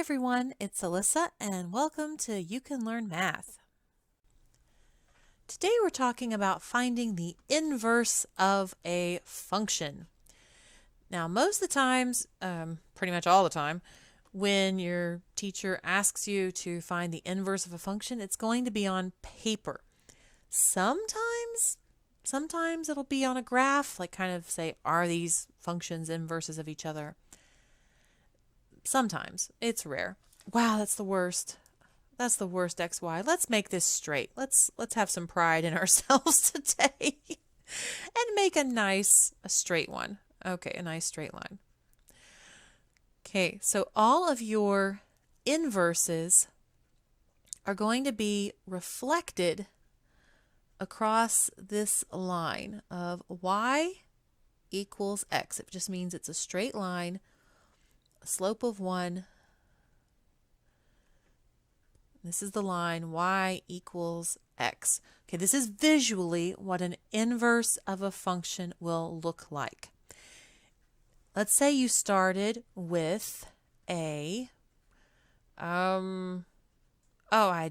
everyone, it's Alyssa and welcome to You Can Learn Math. Today we're talking about finding the inverse of a function. Now most of the times, pretty much all the time, when your teacher asks you to find the inverse of a function, it's going to be on paper. Sometimes it'll be on a graph, like kind of say, are these functions inverses of each other? Sometimes. It's rare. Wow, that's the worst. That's the worst XY. Let's make this straight. Let's have some pride in ourselves today and make a straight one. Okay, a nice straight line. Okay, so all of your inverses are going to be reflected across this line of y equals x. It just means it's a straight line, a slope of 1. This is the line y equals x. Okay, this is visually what an inverse of a function will look like. Let's say you started with I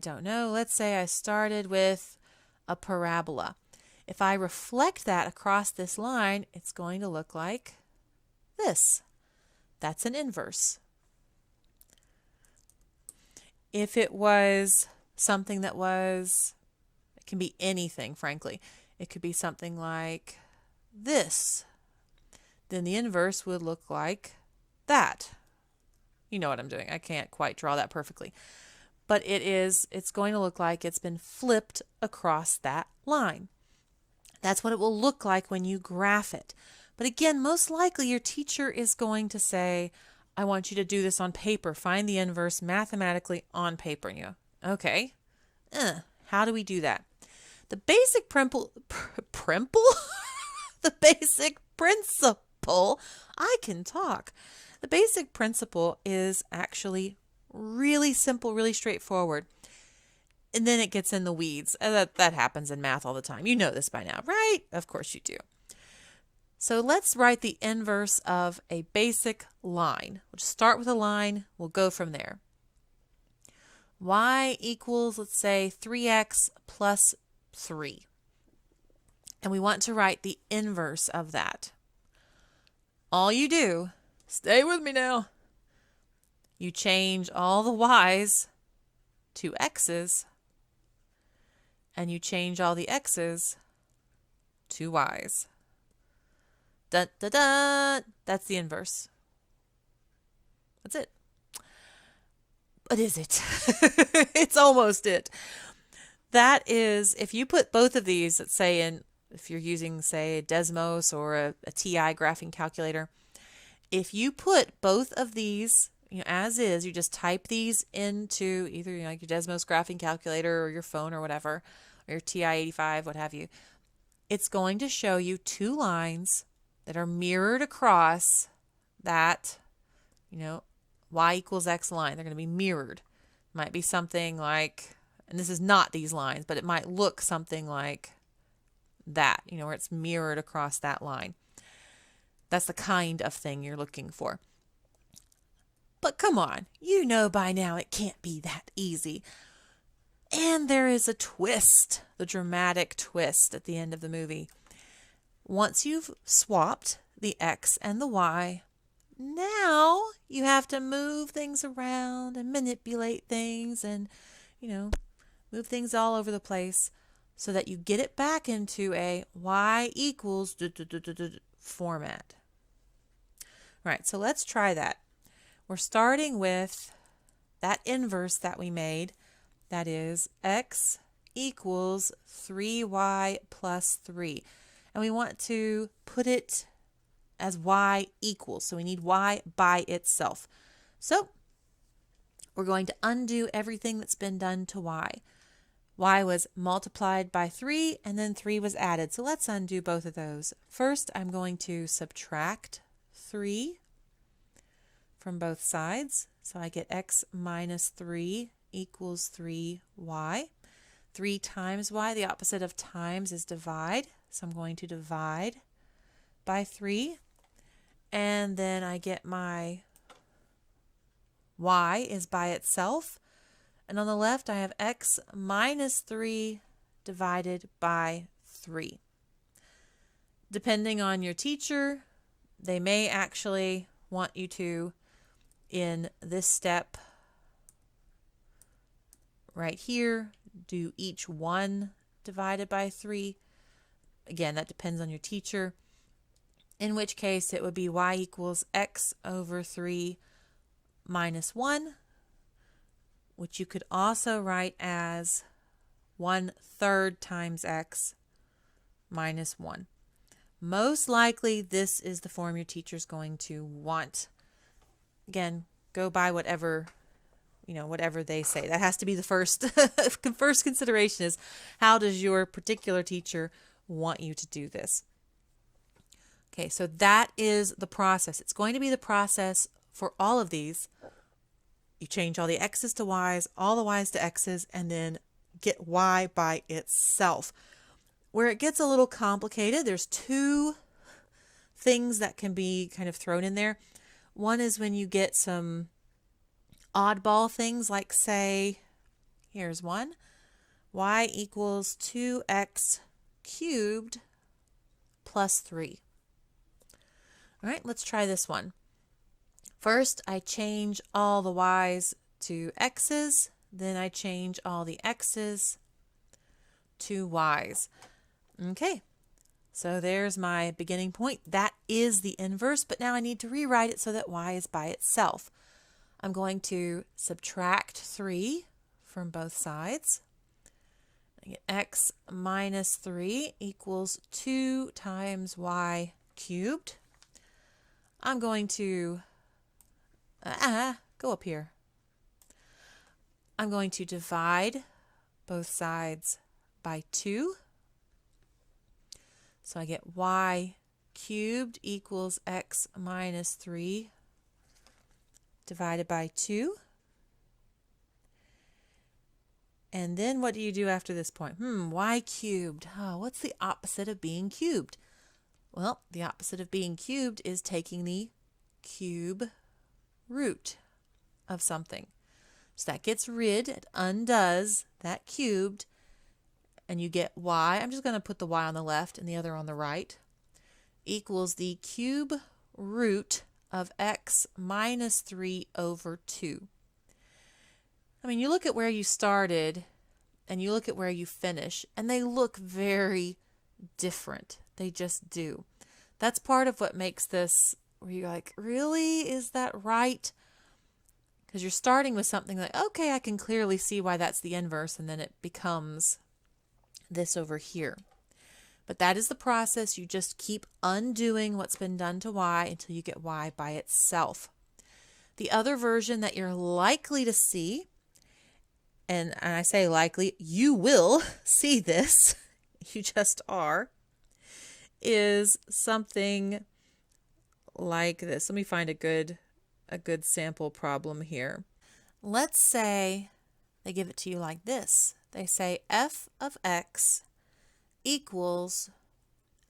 don't know. Let's say I started with a parabola. If I reflect that across this line, it's going to look like this. That's an inverse. If it was something that it can be anything, frankly. It could be something like this. Then the inverse would look like that. You know what I'm doing. I can't quite draw that perfectly. But it's going to look like it's been flipped across that line. That's what it will look like when you graph it. But again, most likely your teacher is going to say, I want you to do this on paper. Find the inverse mathematically on paper. And you go, okay, how do we do that? The basic the basic principle, I can talk. The basic principle is actually really simple, really straightforward. And then it gets in the weeds. That happens in math all the time. You know this by now, right? Of course you do. So let's write the inverse of a basic line. We'll just start with a line. We'll go from there. Y equals, let's say, 3x plus 3. And we want to write the inverse of that. All you do, stay with me now, you change all the y's to x's, and you change all the x's to y's. Dun, dun, dun. That's the inverse. That's it. But is it? It's almost it. That is, if you put both of these, let's say if you're using, say, a Desmos or a TI graphing calculator, if you put both of these, as is, you just type these into either like your Desmos graphing calculator or your phone or whatever, or your TI-85, what have you, it's going to show you two lines that are mirrored across that, y equals x line. They're going to be mirrored. Might be something like, and this is not these lines, but it might look something like that, where it's mirrored across that line. That's the kind of thing you're looking for. But come on, you know by now it can't be that easy. And there is a twist, the dramatic twist at the end of the movie. Once you've swapped the x and the y, now you have to move things around and manipulate things and, move things all over the place so that you get it back into a y equals format. All right, so let's try that. We're starting with that inverse that we made. That is x equals 3y plus 3. And we want to put it as y equals. So we need y by itself. So we're going to undo everything that's been done to y. Y was multiplied by 3 and then 3 was added. So let's undo both of those. First, I'm going to subtract 3 from both sides. So I get x minus 3 equals 3y. 3 times y, the opposite of times is divide. So I'm going to divide by 3. And then I get my y is by itself. And on the left, I have x minus 3 divided by 3. Depending on your teacher, they may actually want you to, in this step right here, do each one divided by 3. Again, that depends on your teacher. In which case, it would be y equals x over 3 minus 1, which you could also write as 1/3 times x minus 1. Most likely, this is the form your teacher's going to want. Again, go by whatever they say. That has to be the first consideration, is how does your particular teacher want you to do this? Okay, so that is the process. It's going to be the process for all of these. You change all the x's to y's, all the y's to x's, and then get y by itself. Where it gets a little complicated, there's two things that can be kind of thrown in there. One is when you get some oddball things, like say, here's one, y equals 2x cubed plus 3. All right, let's try this one. First, I change all the y's to x's, then I change all the x's to y's. Okay, so there's my beginning point. That is the inverse, but now I need to rewrite it so that y is by itself. I'm going to subtract 3 from both sides. I get x minus 3 equals 2 times y cubed. I'm going to go up here. I'm going to divide both sides by 2. So I get y cubed equals x minus 3 divided by 2. And then what do you do after this point? Y cubed. What's the opposite of being cubed? Well, the opposite of being cubed is taking the cube root of something. So that gets rid, it undoes that cubed, and you get y. I'm just going to put the y on the left and the other on the right, equals the cube root of x minus 3 over 2. I mean, you look at where you started and you look at where you finish, and they look very different. They just do. That's part of what makes this, where you're like, really? Is that right? Because you're starting with something like, okay, I can clearly see why that's the inverse, and then it becomes this over here. But that is the process. You just keep undoing what's been done to y until you get y by itself. The other version that you're likely to see, and I say likely, you will see this, you just are, is something like this. Let me find a good sample problem here. Let's say they give it to you like this. They say f of x equals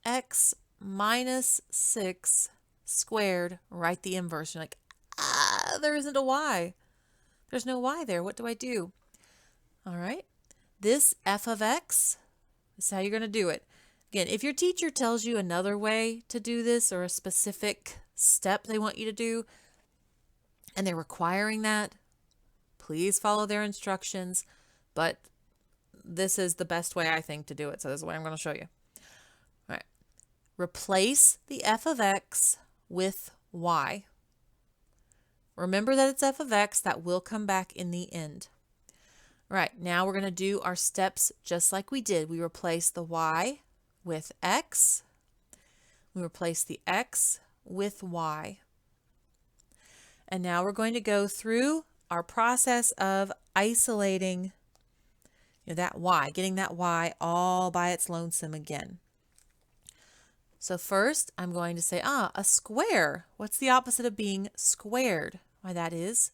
x minus 6 squared. Write the inverse. You're like, there isn't a y. There's no y there. What do I do? All right. This f of x, this is how you're going to do it. Again, if your teacher tells you another way to do this, or a specific step they want you to do, and they're requiring that, please follow their instructions. But this is the best way, I think, to do it. So this is the way I'm going to show you. All right. Replace the f of x with y. Remember that it's f of x. That will come back in the end. All right. Now we're going to do our steps just like we did. We replace the y with x. We replace the x with y. And now we're going to go through our process of isolating that y, getting that y all by its lonesome again. So first, I'm going to say, a square. What's the opposite of being squared? Why, that is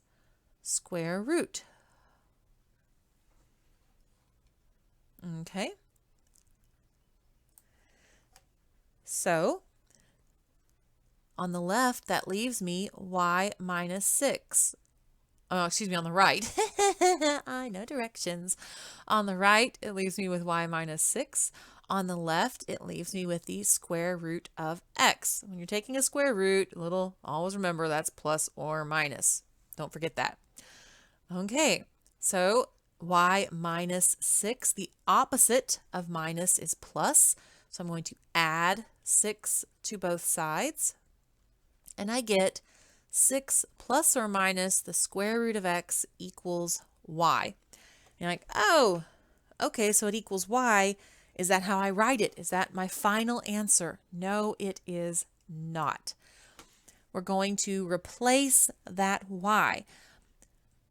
square root. Okay. So on the left, that leaves me y minus 6. on the right. I know directions. On the right, it leaves me with y minus 6. On the left, it leaves me with the square root of x. When you're taking a square root, always remember that's plus or minus. Don't forget that. Okay, so y minus 6, the opposite of minus is plus. So I'm going to add 6 to both sides. And I get 6 plus or minus the square root of x equals y. And you're like, oh, okay, so it equals y. Is that how I write it? Is that my final answer? No, it is not. We're going to replace that y.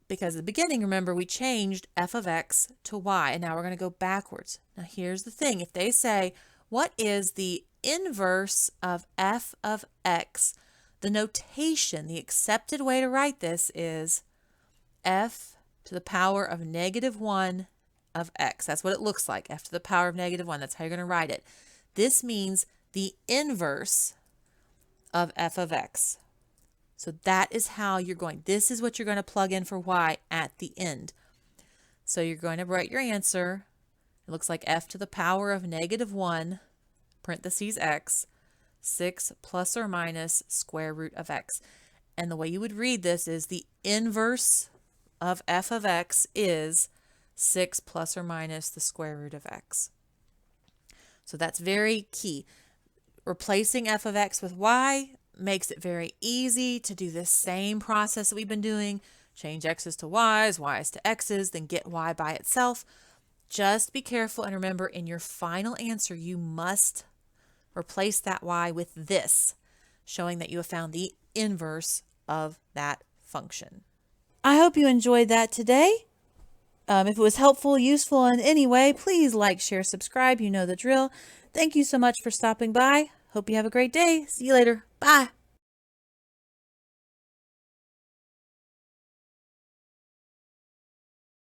Because at the beginning, remember, we changed f of x to y, and now we're going to go backwards. Now, here's the thing. If they say, what is the inverse of f of x? The notation, the accepted way to write this is f to the power of negative 1 of x. That's what it looks like, f to the power of negative 1. That's how you're going to write it. This means the inverse of f of x. So that is how you're going. This is what you're going to plug in for y at the end. So you're going to write your answer. It looks like f to the power of negative 1, parentheses x, 6 plus or minus square root of x. And the way you would read this is the inverse of f of x is 6 plus or minus the square root of x. So that's very key. Replacing f of x with y makes it very easy to do this same process that we've been doing. Change x's to y's, y's to x's, then get y by itself. Just be careful and remember, in your final answer, you must replace that y with this, showing that you have found the inverse of that function. I hope you enjoyed that today. If it was helpful, useful in any way, please like, share, subscribe. You know the drill. Thank you so much for stopping by. Hope you have a great day. See you later. Bye.